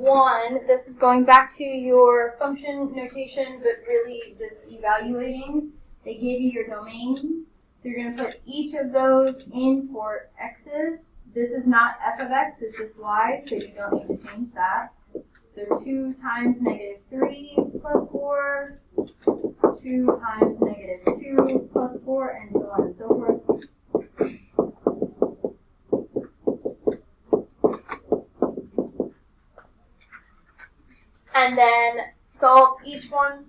1, this is going back to your function notation, but really just evaluating. They gave you your domain, so you're going to put each of those in for x's. This is not f of x, it's just y, so you don't need to change that. So 2 times -3 plus 4, 2 times -2 plus 4, and so on and so forth. And then solve each one.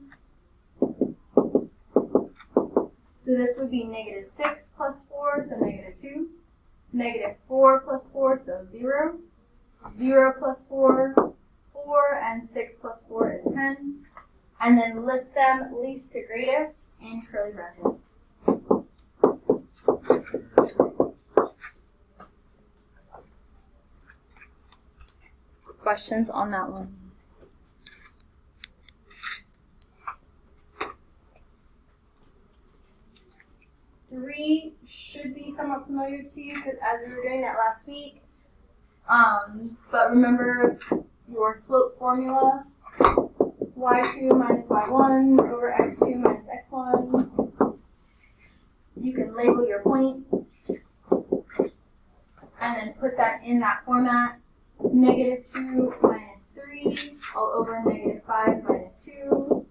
So this would be -6 plus 4, so -2. -4 plus 4, so 0. 0 plus 4, 4, and 6 plus 4 is 10. And then list them least to greatest in curly brackets. Questions on that one? Three should be somewhat familiar to you because as we were doing that last week. But remember your slope formula, y2 minus y1 over x2 minus x1. You can label your points and then put that in that format. -2 minus 3 all over -5 minus 2.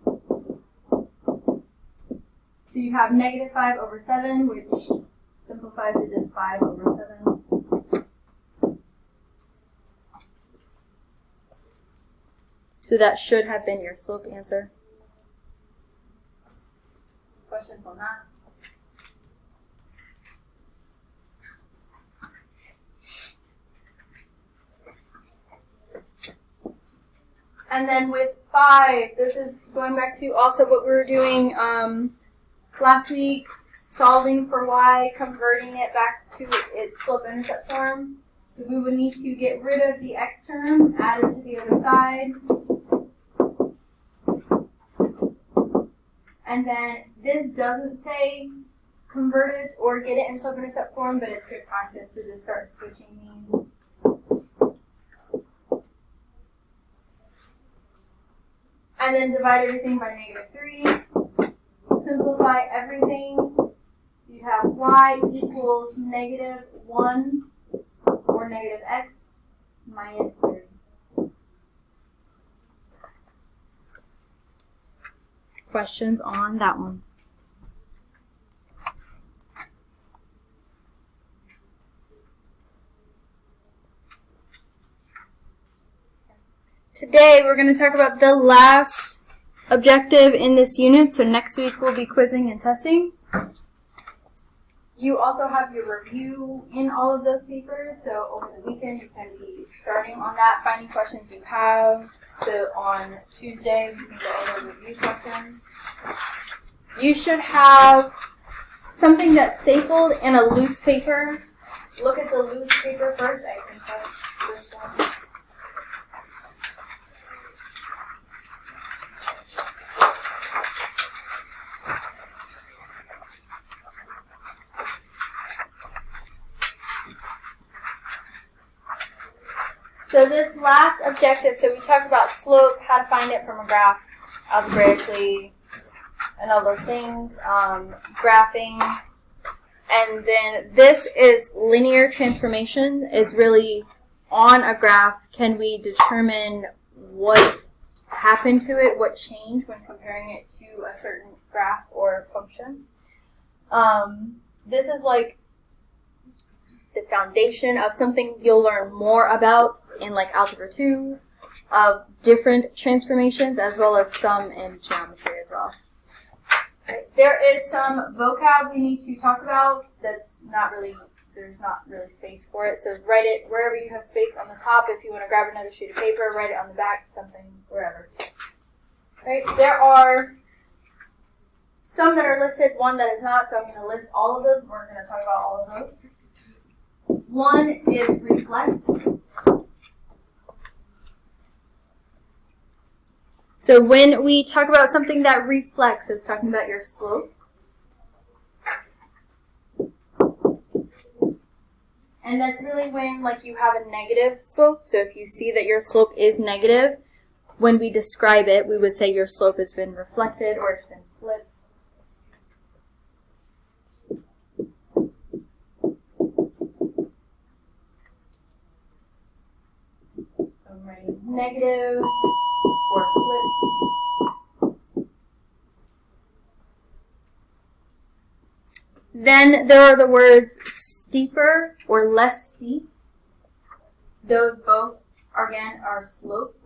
So you have -5 over 7, which simplifies to just 5 over 7. So that should have been your slope answer. Questions on that? And then with 5, this is going back to also what we were doing last week, solving for y, converting it back to its slope-intercept form. So we would need to get rid of the x term, add it to the other side. And then this doesn't say convert it or get it in slope-intercept form, but it's good practice to just start switching these. And then divide everything by -3. Simplify everything. You have y equals -1 or -x minus 3. Questions on that one? Today we're going to talk about the last objective in this unit, so next week we'll be quizzing and testing. You also have your review in all of those papers, so over the weekend you can be starting on that, finding questions you have. So on Tuesday you can go over review questions. You should have something that's stapled in a loose paper. Look at the loose paper first. I think that's this one. So this last objective, so we talked about slope, how to find it from a graph algebraically, and all those things, graphing, and then this is linear transformation. It's really on a graph, can we determine what happened to it, what changed when comparing it to a certain graph or function. This is like the foundation of something you'll learn more about in like Algebra 2, of different transformations as well as some in geometry as well. Okay. There is some vocab we need to talk about that's not really, there's not really space for it, so write it wherever you have space on the top. If you want to grab another sheet of paper, write it on the back, something, wherever. Okay. There are some that are listed, one that is not, so I'm going to list all of those. We're going to talk about all of those. One is reflect. So when we talk about something that reflects, it's talking about your slope. And that's really when like you have a negative slope. So if you see that your slope is negative, when we describe it, we would say your slope has been reflected or it's been flipped. So I'm writing negative or flipped. Then there are the words steeper or less steep. Those both, again, are slope.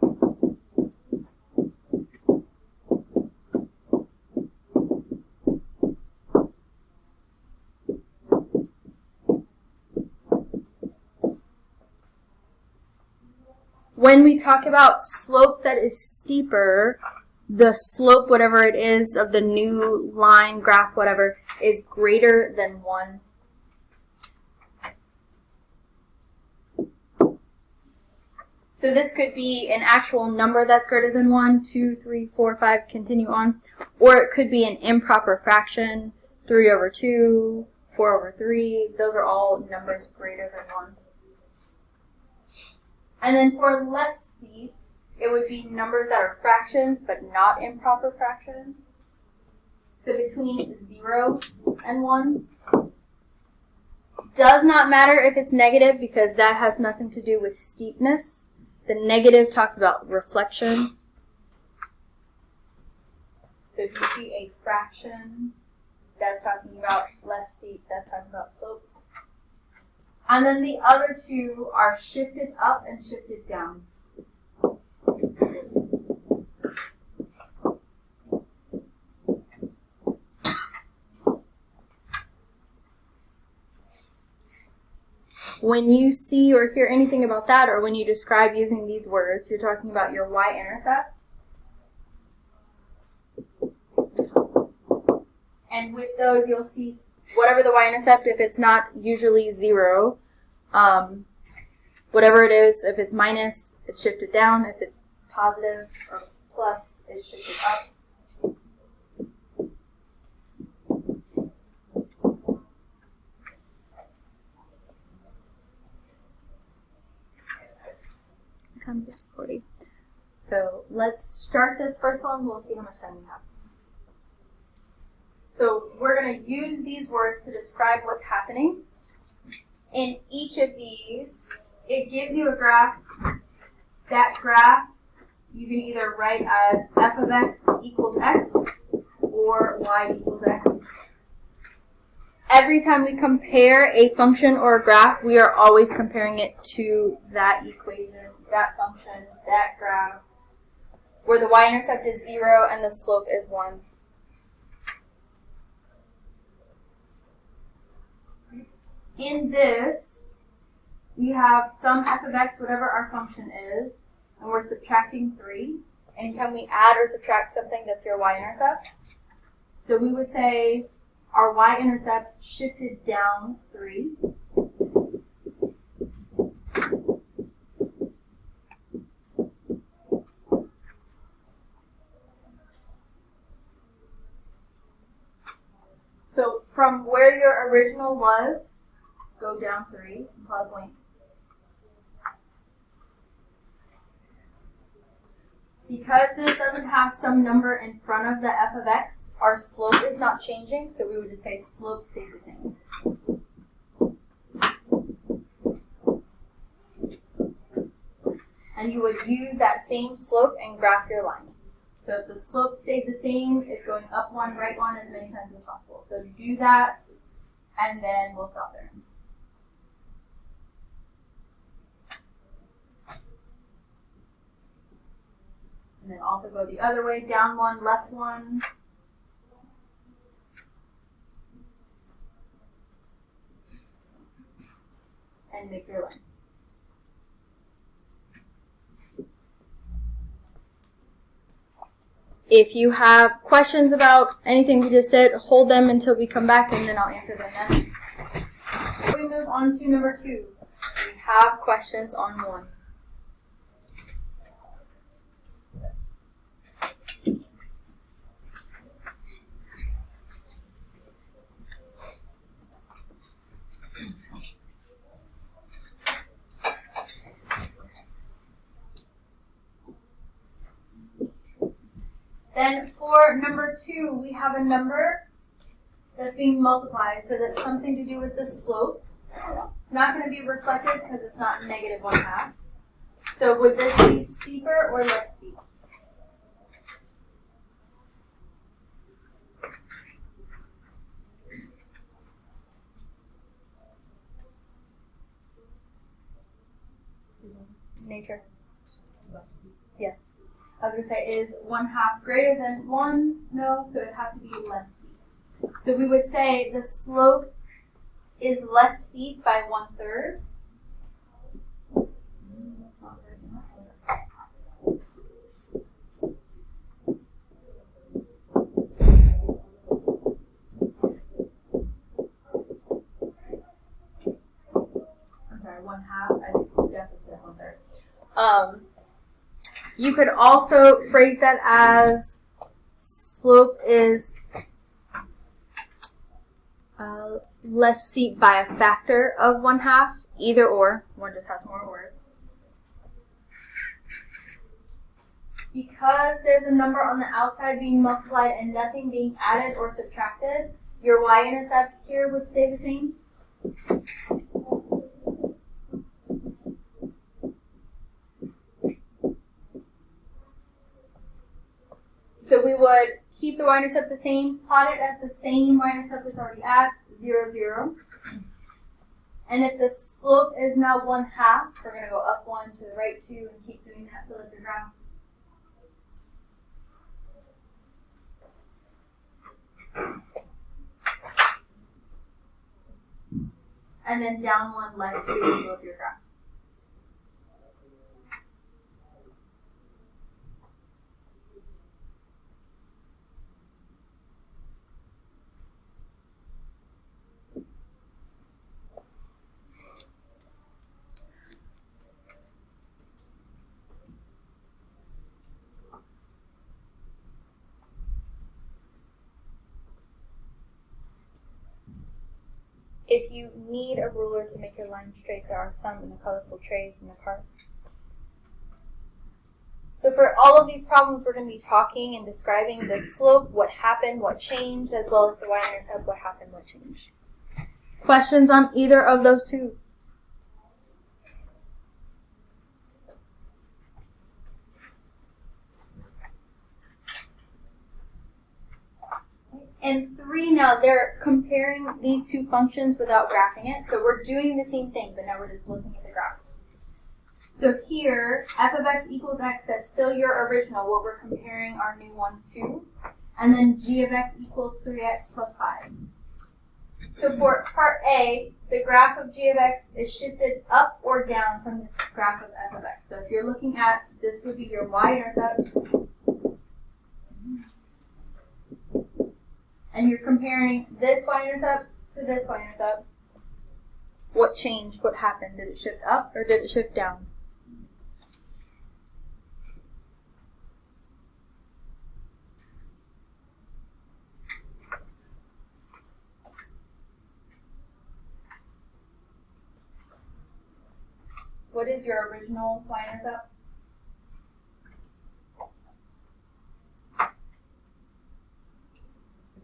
When we talk about slope that is steeper, the slope, whatever it is, of the new line, graph, whatever, is greater than 1. So this could be an actual number that's greater than 1, 2, 3, 4, 5, continue on. Or it could be an improper fraction, 3 over 2, 4 over 3. Those are all numbers greater than 1. And then for less steep, it would be numbers that are fractions, but not improper fractions. So between 0 and 1. Does not matter if it's negative because that has nothing to do with steepness. The negative talks about reflection. So if you see a fraction, that's talking about less steep, that's talking about slope. And then the other two are shifted up and shifted down. When you see or hear anything about that, or when you describe using these words, you're talking about your y-intercept. And with those, you'll see whatever the y-intercept, if it's not usually 0, whatever it is, if it's minus, it's shifted down. If it's positive or plus, it's shifted up. So let's start this first one. We'll see how much time we have. So we're going to use these words to describe what's happening. In each of these, it gives you a graph. That graph you can either write as f of x equals x or y equals x. Every time we compare a function or a graph, we are always comparing it to that equation, that function, that graph, where the y-intercept is 0 and the slope is 1. In this, we have some f of x, whatever our function is, and we're subtracting 3. Anytime we add or subtract something, that's your y-intercept. So we would say our y-intercept shifted down 3. So from where your original was, go down 3 and plot a point. Because this doesn't have some number in front of the f of x, our slope is not changing, so we would just say slope stayed the same. And you would use that same slope and graph your line. So if the slope stayed the same, it's going up 1, right 1 as many times as possible. So do that, and then we'll stop there. And then also go the other way, down 1, left 1. And make your line. If you have questions about anything we just did, hold them until we come back and then I'll answer them then. We move on to number 2. We have questions on 1. Then for number 2, we have a number that's being multiplied, so that's something to do with the slope. It's not going to be reflected because it's not negative 1/2. So would this be steeper or less steep? Nature. Less steep. Yes. I was going to say, is 1/2 greater than 1? No, so it'd have to be less steep. So we would say the slope is less steep by 1/3. I'm sorry, 1/2. I definitely said 1/3. You could also phrase that as slope is less steep by a factor of 1/2. Either or. One just has more words. Because there's a number on the outside being multiplied and nothing being added or subtracted, your y-intercept here would stay the same. So we would keep the y-intercept the same, plot it at the same y-intercept it's already at, 0, 0. And if the slope is now 1/2, we're going to go up 1 to the right 2 and keep doing that till the graph. And then down 1, left 2, and go up your graph. If you need a ruler to make your line straight, there are some in the colorful trays in the carts. So for all of these problems, we're going to be talking and describing the slope, what happened, what changed, as well as the y-intercept, what happened, what changed. Questions on either of those two? And 3 now, they're comparing these two functions without graphing it. So we're doing the same thing, but now we're just looking at the graphs. So here, f of x equals x, that's still your original, what we're comparing our new one to. And then g of x equals 3x plus 5. So for part A, the graph of g of x is shifted up or down from the graph of f of x. So if you're looking at, this would be your y-intercept. And you're comparing this y-intercept to this y-intercept. What changed? What happened? Did it shift up or did it shift down? What is your original y-intercept?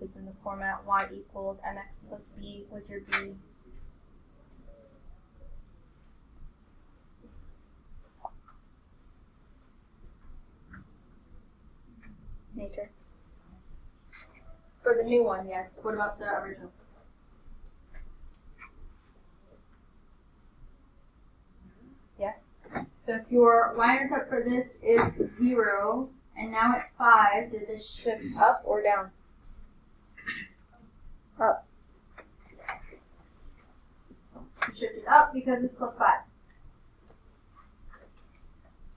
It's in the format y equals mx plus b was your b. Nature. For the new one, yes. What about the original? Yes. So if your y-intercept for this is 0 and now it's 5, did this shift up or down? Up. You shifted up because it's plus 5.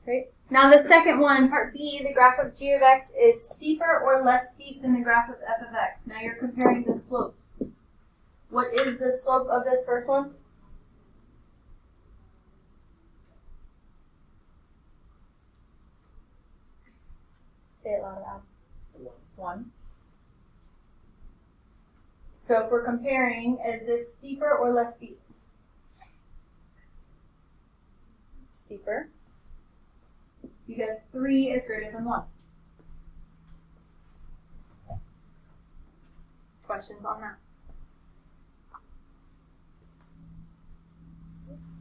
Great. Now the second one, part B, the graph of g of x is steeper or less steep than the graph of f of x. Now you're comparing the slopes. What is the slope of this first one? Say it loud out. 1. So if we're comparing, is this steeper or less steep? Steeper. Because 3 is greater than 1. questions on that?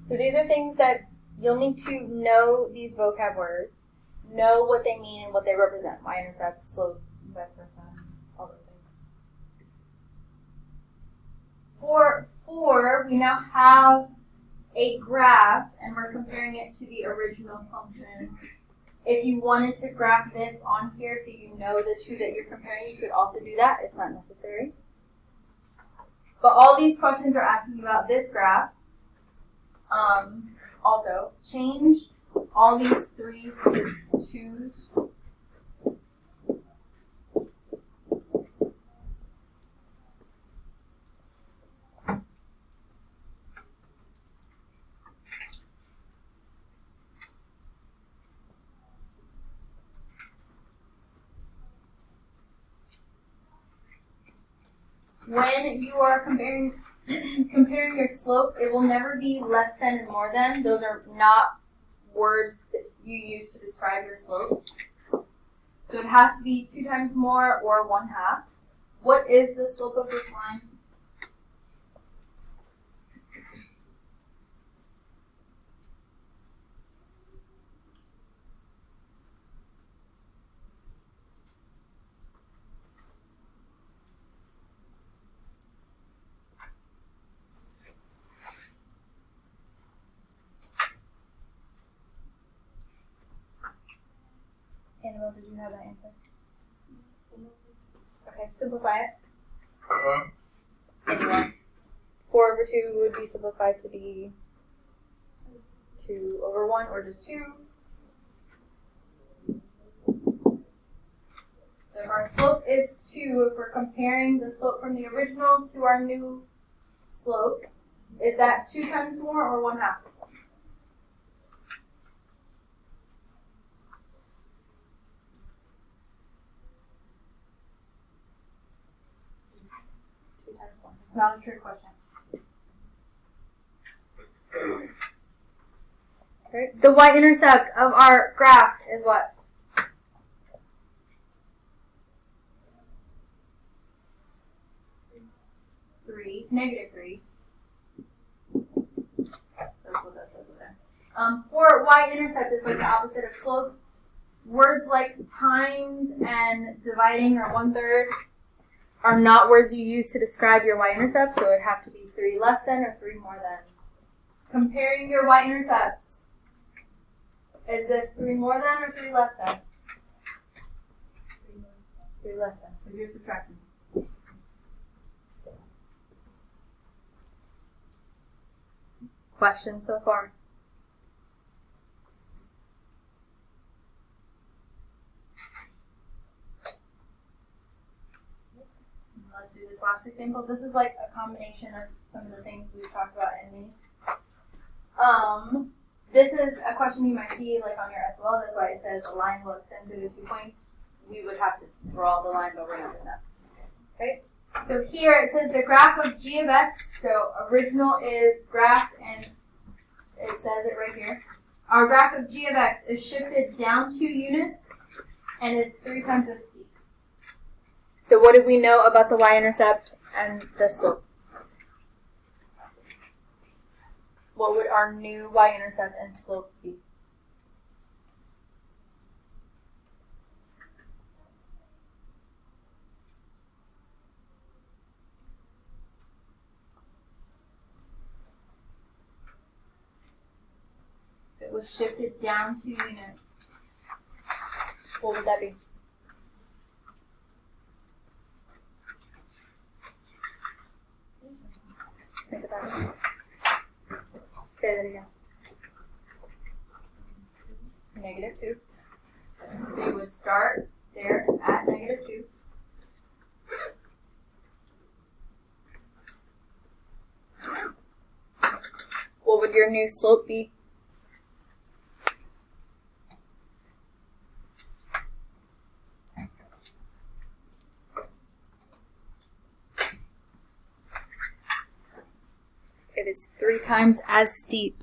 So these are things that you'll need to know these vocab words, know what they mean and what they represent. Y-intercept, slope, vice versa, all those things. For 4, we now have a graph, and we're comparing it to the original function. If you wanted to graph this on here so you know the two that you're comparing, you could also do that. It's not necessary. But all these questions are asking about this graph. Also, change all these 3's to 2's. When you are comparing your slope, it will never be less than and more than. Those are not words that you use to describe your slope. So it has to be 2 times more or 1/2. What is the slope of this line? Annabelle, did you have that answer? Okay, simplify it. Anyone? 4 over 2 would be simplified to be 2 over 1 or just 2. So if our slope is 2, if we're comparing the slope from the original to our new slope, is that 2 times more or 1/2? It's not a trick question. Okay. The y-intercept of our graph is what? 3, -3. That's what that says over there. For y-intercept, it's like the opposite of slope. Words like times and dividing or 1/3 are not words you use to describe your y-intercept, so it would have to be 3 less than or 3 more than. Comparing your y-intercepts, is this 3 more than or 3 less than? 3 less than, because you're subtracting. Questions so far? Let's do this last example. This is like a combination of some of the things we've talked about in these. This is a question you might see like on your SOL. That's why it says a line will extend through the 2 points. We would have to draw the line, but we're not doing that. Okay. So here it says the graph of g of x. So original is graph, and it says it right here. Our graph of g of x is shifted down 2 units and is 3 times as steep. So what did we know about the y-intercept and the slope? What would our new y-intercept and slope be? If it was shifted down 2 units, what would that be? Think about it. Say that again. -2. So you would start there at -2. What would your new slope be? It is 3 times as steep.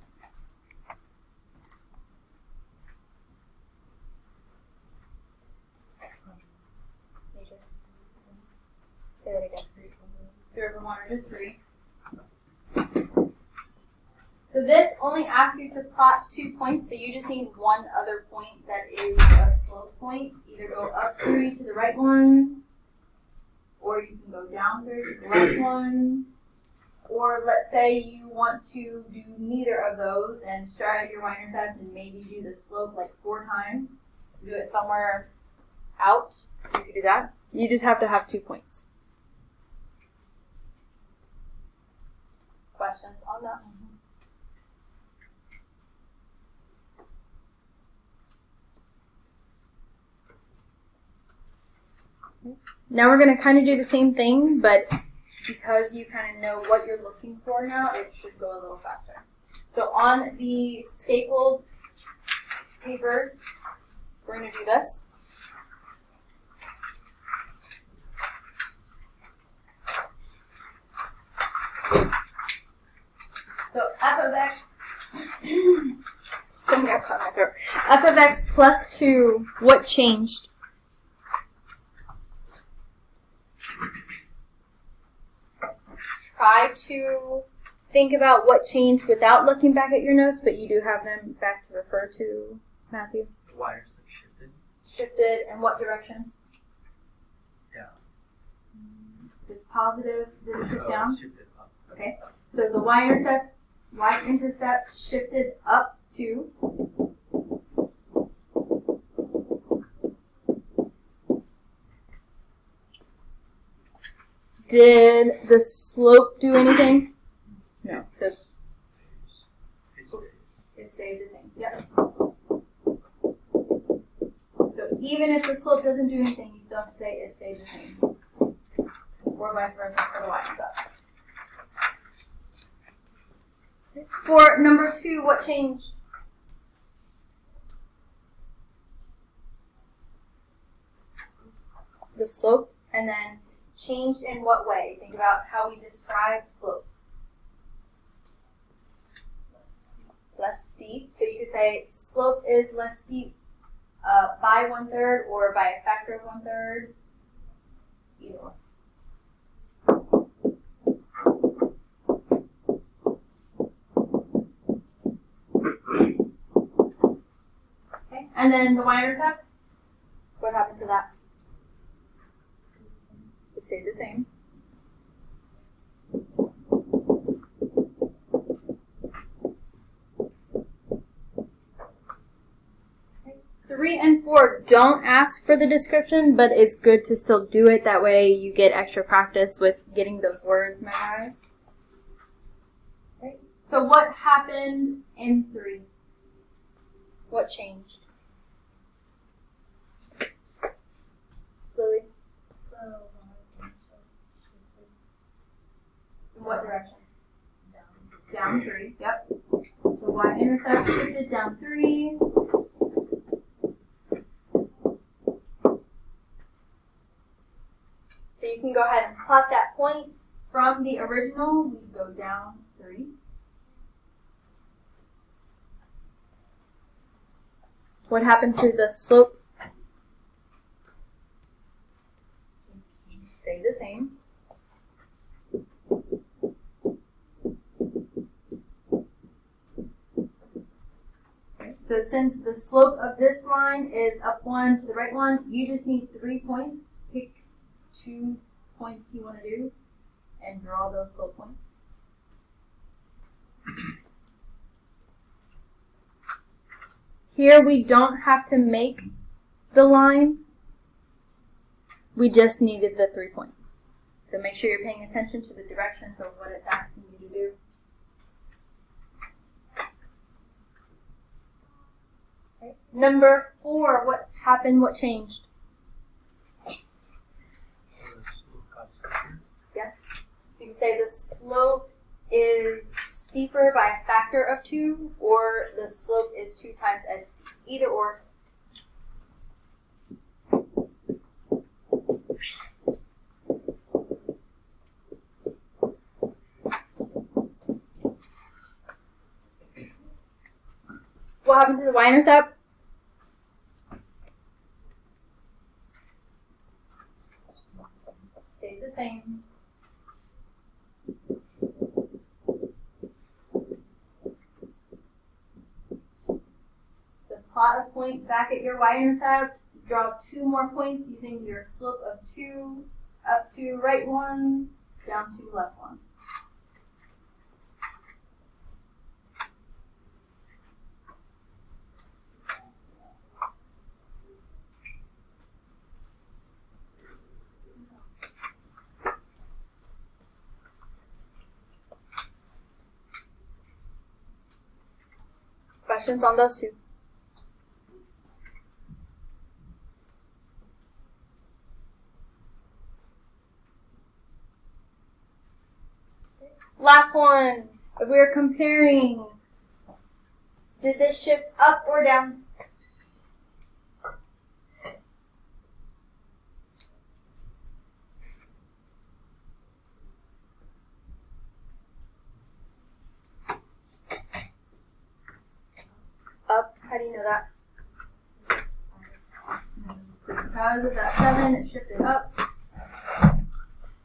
Say that again. 3/1 or just 3. So this only asks you to plot 2 points, so you just need one other point that is a slope point. Either go up 3 to the right one, or you can go down 3 to the left one. Or let's say you want to do neither of those and start at your y-intercept and maybe do the slope like 4 times. Do it somewhere out. You could do that. You just have to have 2 points. Questions on that? Now we're going to kind of do the same thing, but because you kind of know what you're looking for now, it should go a little faster. So on the stapled papers, we're going to do this. So f of x, something got caught in my throat. F of x plus 2, what changed? Try to think about what changed without looking back at your notes, but you do have them back to refer to, Matthew. The y-intercept shifted. Shifted in what direction? Down. Is positive, did it shift down? Shifted up. Okay, so the y-intercept shifted up 2. Did the slope do anything? No. So it stayed the same. Yep. So even if the slope doesn't do anything, you still have to say it stayed the same. Or vice versa for the y-intercept. For number 2, what changed? The slope, and then changed in what way? Think about how we describe slope. Less steep. So you could say slope is less steep by 1/3 or by a factor of 1/3. Either one. Okay, and then the y-intercept. What happened to that? It stayed the same. Okay. 3 and 4 don't ask for the description, but it's good to still do it. That way you get extra practice with getting those words memorized. Okay. So what happened in 3? What changed? Lily? In what direction? Down 3, yep. So y-intercept shifted down 3. So you can go ahead and plot that point from the original. We go down 3. What happened to the slope? Stay the same. So since the slope of this line is up 1 to the right 1, you just need 3 points. Pick 2 points you want to do and draw those slope points. Here we don't have to make the line. We just needed the 3 points. So make sure you're paying attention to the directions of what it's asking you to do. Okay. Number 4, what happened? What changed? Yes. So you can say the slope is steeper by a factor of 2, or the slope is 2 times as steep. Either or. What happened to the y-intercept? Stayed the same. plot a point back at your y-intercept, draw 2 more points using your slope of 2, up to right 1, down to left 1. Questions on those 2? Last one. If we are comparing, did this shift up or down? Up. How do you know that? So because of that 7, it shifted up.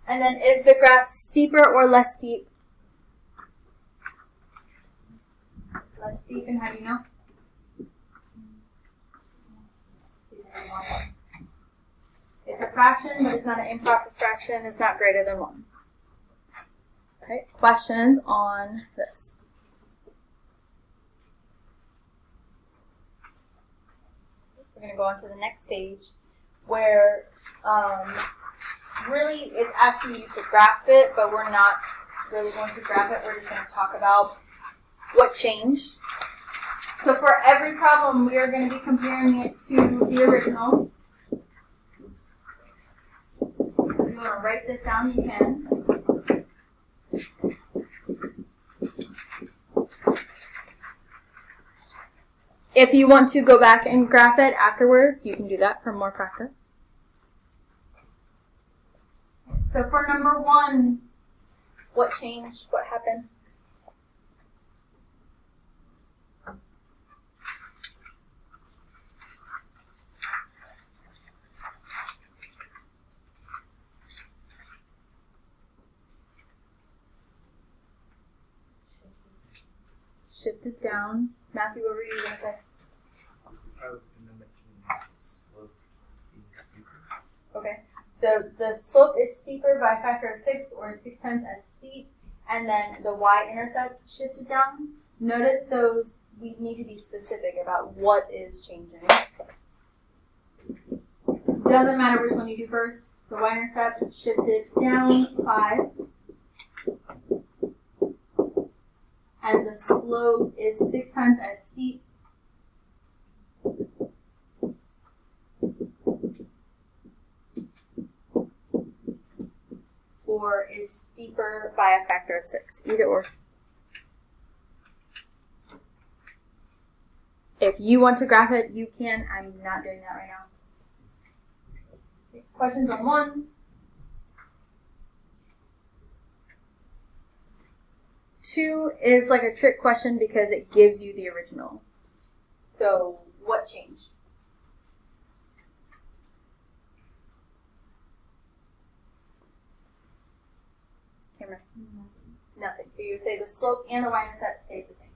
And then is the graph steeper or less steep? Less steep, and how do you know? It's a fraction, but it's not an improper fraction. It's not greater than 1. Okay, questions on this? We're going to go on to the next page where really it's asking you to graph it, but we're not really going to graph it. We're just going to talk about what changed. So for every problem, we are going to be comparing it to the original. If you want to write this down, you can. If you want to go back and graph it afterwards, you can do that for more practice. So for number 1, what changed? What happened? Shifted down. Matthew, what were you going to say? I was going to mention the slope being steeper. Okay. So the slope is steeper by a factor of 6, or 6 times as steep, and then the y-intercept shifted down. Notice those, we need to be specific about what is changing. Doesn't matter which one you do first. So y-intercept shifted down 5. And the slope is 6 times as steep. Or is steeper by a factor of 6. Either or. If you want to graph it, you can. I'm not doing that right now. Okay, questions on 1? 2 is like a trick question because it gives you the original. So, what changed? Cameron? Nothing. So you would say the slope and the y-intercept stayed the same.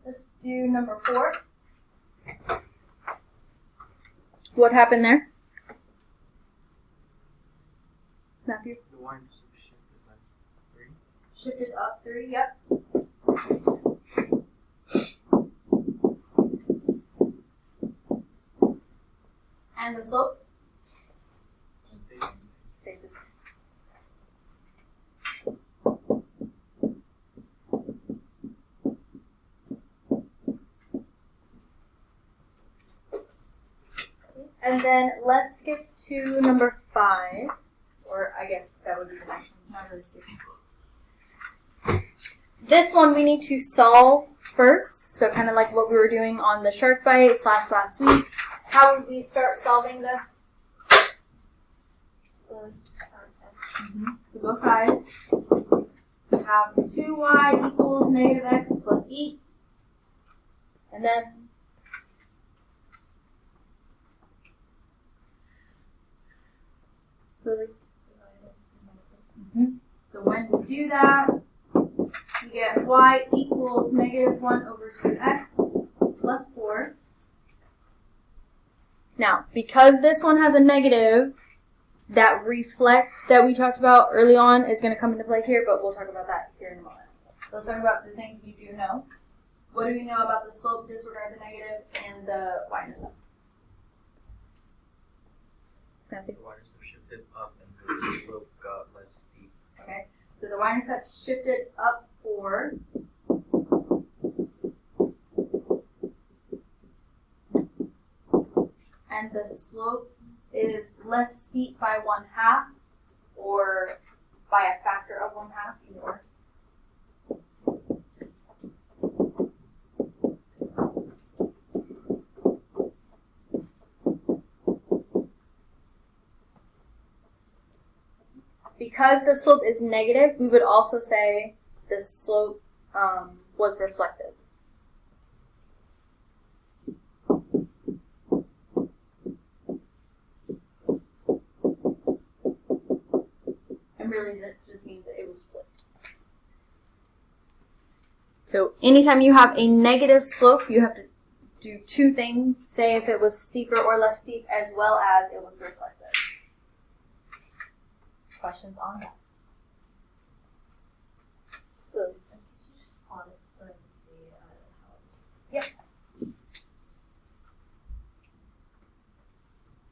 Let's do number 4. What happened there? Matthew? The y-intercept shifted by 3. Shifted up 3, yep. And the slope? Stayed the same. And then let's skip to number 5, or I guess that would be the next one. Not really skipping. This one we need to solve first, so kind of like what we were doing on the shark bite / last week. How would we start solving this? To both sides. have 2y equals negative x plus 8. And then so when we do that, you get y equals negative 1 over 2x plus 4. Now, because this one has a negative, that reflect that we talked about early on is going to come into play here, but we'll talk about that here in a moment. So let's talk about the things you do know. What do we know about the slope, disregard the negative, and the y-intercept? The y-intercept shifted up and the slope got less steep. Okay, so the y-intercept shifted up 4. And the slope is less steep by 1/2 or by a factor of 1/2 either. Because the slope is negative, we would also say the slope was reflective. And really that just means that it was flipped. So anytime you have a negative slope, you have to do two things. Say if it was steeper or less steep, as well as it was reflective. Questions on that? So, could you just pause it so I can see how? Yep.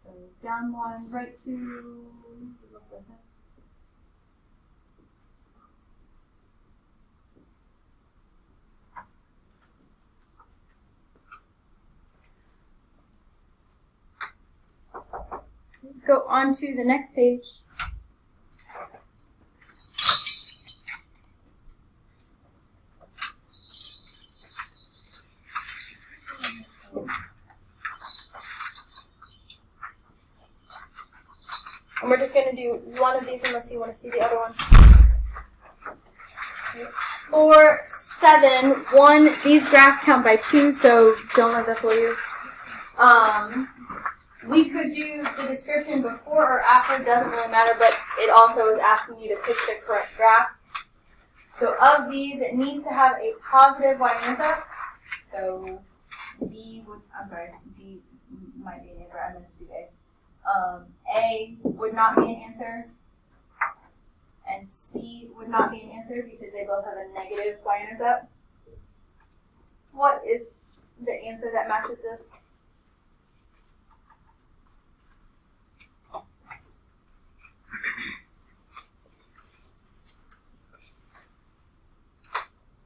So down 1, right 2. Look like this. Go on to the next page. And we're just going to do one of these unless you want to see the other one. 4, 7, 1. These graphs count by 2, so don't let that fool you. We could do the description before or after, doesn't really matter, but it also is asking you to pick the correct graph. So of these, it needs to have a positive y-intercept. So D might be an answer. I'm going to do A. A would not be an answer, and C would not be an answer because they both have a negative y-intercept. What is the answer that matches this?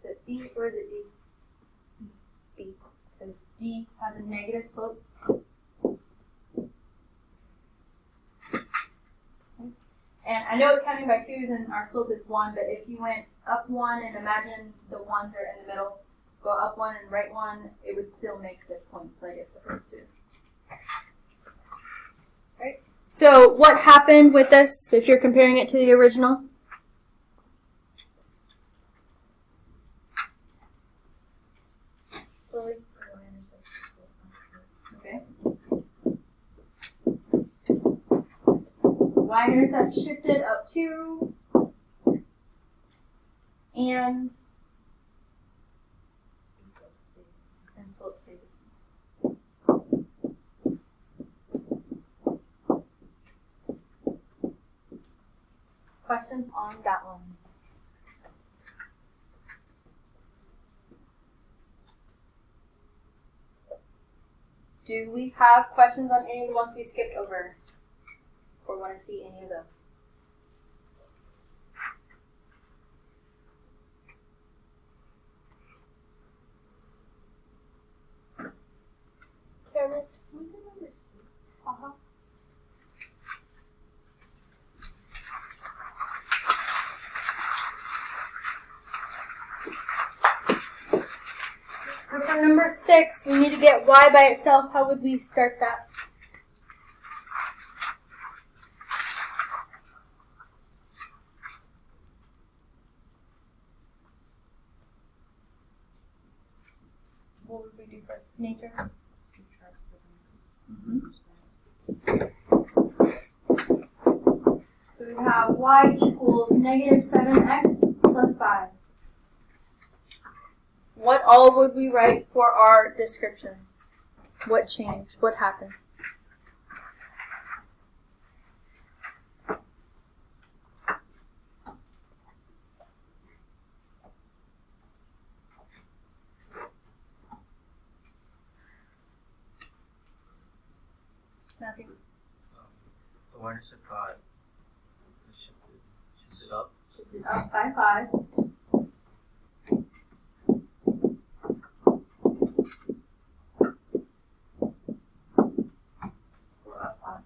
Is it B or is it D? B. Because D has a negative slope. And I know it's counting by 2s and our slope is 1, but if you went up 1 and imagine the 1s are in the middle, go up 1 and right 1, it would still make the points like it's supposed to. Right? So what happened with this if you're comparing it to the original? Okay. Y-intercept shifted up 2, and slope stayed the same. Questions on that one? Do we have questions on any of the ones we skipped over? Or want to see any of those? Cameron, can we remember C? Uh-huh. So for number 6, we need to get y by itself. How would we start that? nature. So we have y equals negative 7x plus 5. What all would we write for our descriptions? What changed? What happened? Nothing. The y-intercept got shifted up. Shifted up by 5. Or up 5.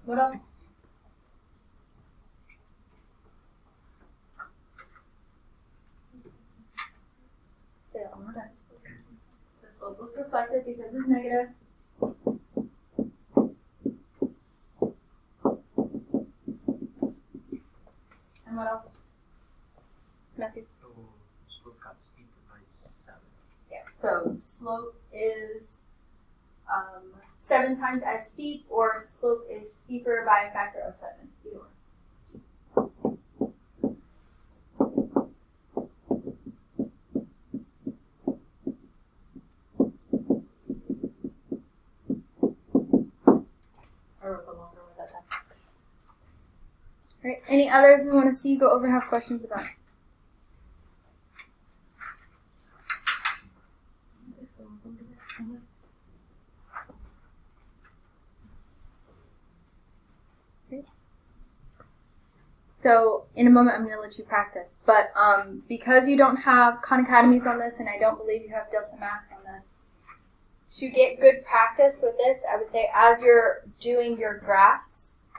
What else? Say it one more time. The slope was reflected because it's negative. And what else? Matthew? Oh, slope got steeper by 7. Yeah. So slope is 7 times as steep, or slope is steeper by a factor of 7. Either one. I wrote the longer one that time. All right. Any others we want to see, go over, have questions about? So in a moment, I'm going to let you practice. But because you don't have Khan Academies on this, and I don't believe you have Delta Maths on this, to get good practice with this, I would say as you're doing your graphs,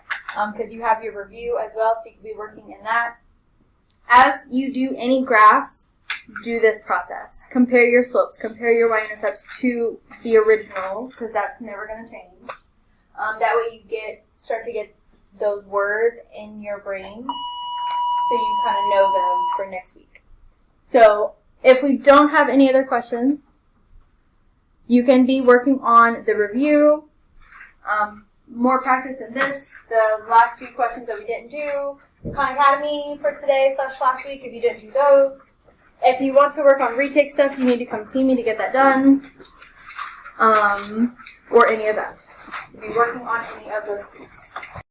because you have your review as well, so you can be working in that. As you do any graphs, do this process. Compare your slopes, compare your y-intercepts to the original, because that's never going to change. That way you start to get those words in your brain, so you kind of know them for next week. So if we don't have any other questions, you can be working on the review, more practice in this, the last 2 questions that we didn't do, Khan Academy for today / last week if you didn't do those. If you want to work on retake stuff, you need to come see me to get that done, or any of that. Be working on any of those things.